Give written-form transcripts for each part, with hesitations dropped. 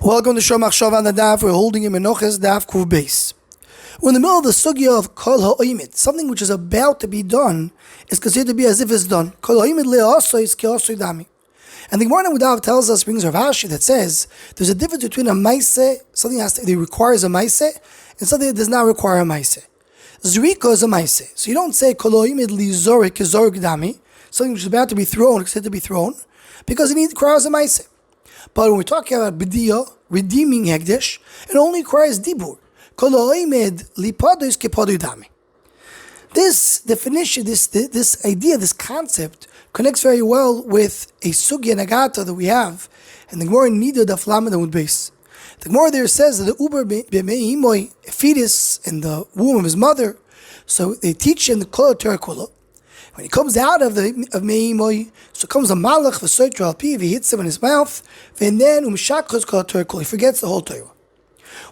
Welcome to Shomach Shav on the Daf. We're holding in Menachos Daf Kuv Beis. We're in the middle of the sugya of Kol Ha'Omed. Something which is about to be done is considered to be as if it's done. Kol Ha'Omed le'asoi is ke'asoi dami. And the Gemara Udav tells us, brings Rav Ashi, that says there's a difference between a maise, something that requires a maise, and something that does not require a maise. Zrika is a maise. So you don't say Kol Ha'Omed li'zorik ke'zorik dami, something which is about to be thrown, considered to be thrown, because it requires a maise. But when we're talking about b'diya, redeeming hekdesh, it only requires dibur. Kol ha'omed lipados kepadoy dami. This definition, this idea, this concept connects very well with a sugya nagata that we have, and the Gemara Nida Daf Lamed Amud Beis. The Gemara there says that the uber b'meimoy, a fetus in the womb of his mother, so they teach him the kol Torah kula. When he comes out of meimoy, so comes a malach v'soitra al piv, he hits him in his mouth, and then umshakos kol Torah kula, he forgets the whole Torah.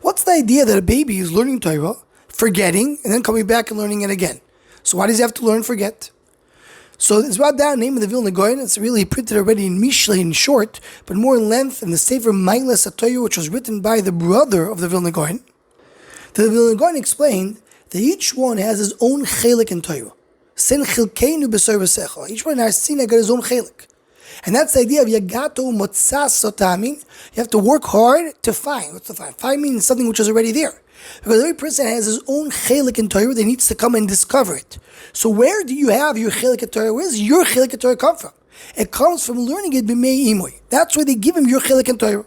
What's the idea that a baby is learning Torah, forgetting, and then coming back and learning it again? So why does he have to learn and forget? So it's brought down the name of the Vilna Gaon. It's really printed already in Mishle in short, but more in length in the Sefer Mailas HaTorah, which was written by the brother of the Vilna Gaon. The Vilna Gaon explained that each one has his own chelik in Torah. Each one has seen got his own chelik. And that's the idea of yagato motzas sotamin. You have to work hard to find. What's to find? Find means something which is already there. Because every person has his own chelik in Torah that needs to come and discover it. So where do you have your chelik in Torah? Where does your chelik in Torah come from? It comes from learning it b'mei imoy. That's where they give him your chelik in Torah.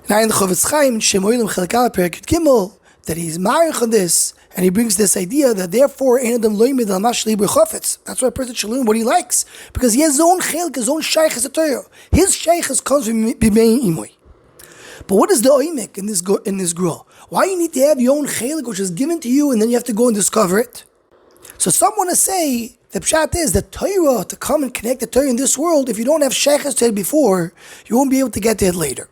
Now in the Chofetz Chaim, Shemoilim chelik al perik Gimel, that he's married on this, and he brings this idea that therefore that's why a person should learn what he likes, because he has his own chelik, his own shaychus Torah. His shaychus comes from b'mei imoy. But what is the oimek in this grul? Why you need to have your own chelik which is given to you, and then you have to go and discover it? So some want to say the pshat is that Torah, to come and connect the Torah in this world, if you don't have shaychus to it before, you won't be able to get to it later.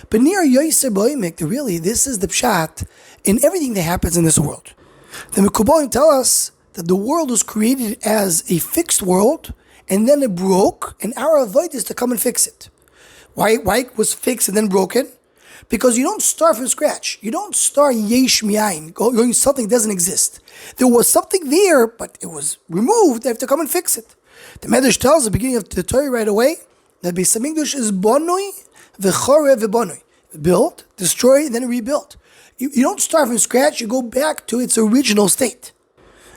But near Yoser Boimek, really, this is the pshat in everything that happens in this world. The Mekubalim tell us that the world was created as a fixed world, and then it broke, and our avoid is to come and fix it. Why it was fixed and then broken? Because you don't start from scratch. You don't start yesh mi'ayin, going something that doesn't exist. There was something there, but it was removed. They have to come and fix it. The Medrash tells the beginning of the Torah right away that Beis Hamikdash is bonoi v'chorev v'bonoi. Built, destroyed, and then rebuilt. You don't start from scratch, you go back to its original state.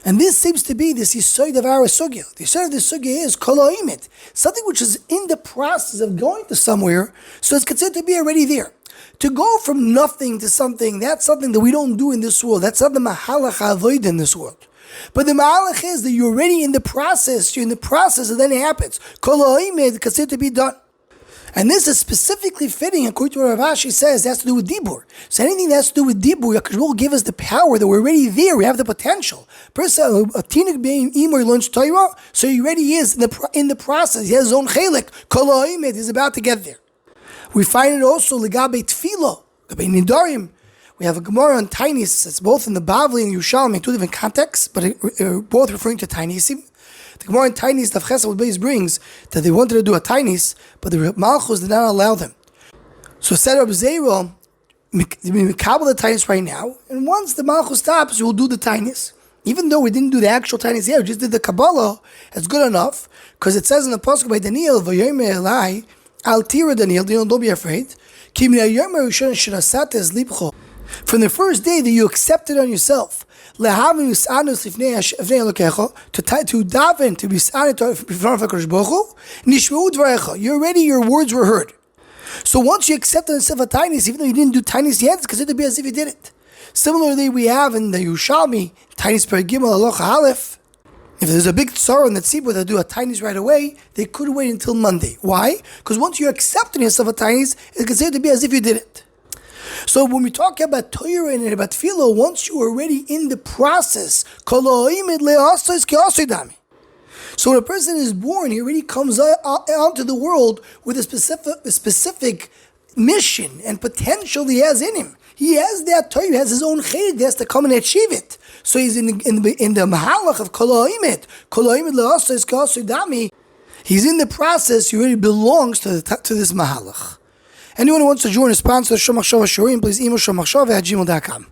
And this seems to be this Yisoid of our sugya. The Yisoid of the sugya is Kol Ha'Omed, something which is in the process of going to somewhere, so it's considered to be already there. To go from nothing to something, that's something that we don't do in this world. That's not the Mahalach HaAvoid in this world. But the Mahalach is that you're already in the process, you're in the process, and then it happens. Kol Ha'Omed is considered to be done. And this is specifically fitting, according to what Rav Ashi says, it has to do with Dibur. So anything that has to do with Dibur, HaKadosh will give us the power that we're already there, we have the potential. Person, a tinik being Imoy learns Torah, so he already is in the process, he has his own chelik, Kol Ha'Omed, he's about to get there. We find it also, Ligabe Tfilo, Ligabe Nidarim. We have a Gemara on Tainis, it's both in the Bavli and Yerushalmi in two different contexts, but both referring to Tainisim. The Gemara in Tainis, Daf Ches Amud Beis brings that they wanted to do a Tainis, but the Menachos did not allow them. So said Reb Zerah, we kabel the Tainis right now, and once the Menachos stops, you will do the Tainis. Even though we didn't do the actual Tainis here, we just did the Kabbalah, it's good enough, because it says in the Pasuk by Daniel, V'yomer Elai, Al tira Daniel, don't be afraid. From the first day that you accepted on yourself, to daven, to be sa'anit in front of HaKadosh Baruch Hu, nishmeu dvarecha, you're ready, your words were heard. So once you accepted yourself a tainis, even though you didn't do tainis yet, it's considered to be as if you did it. Similarly, we have in the Yerushalmi, tainis per gimel alocha aleph, if there's a big sorrow in the tzibur that do a tainis right away, they could wait until Monday. Why? Because once you accepted yourself a tainis, it's considered to be as if you did it. So when we talk about Torah and about Tefillah, once you are already in the process, Kol Ha'Omed le'asoi is ke'asoi dami. So when a person is born, he already comes onto the world with a specific mission and potential he has in him. He has that Torah, he has his own chayid, he has to come and achieve it. So he's in the mahalach of Kol Ha'Omed le'asoi is ke'asoi dami. He's in the process, he already belongs to this mahalach. Anyone who wants to join or sponsor Shomachshava Shurim, please email shomachshava@gmail.com.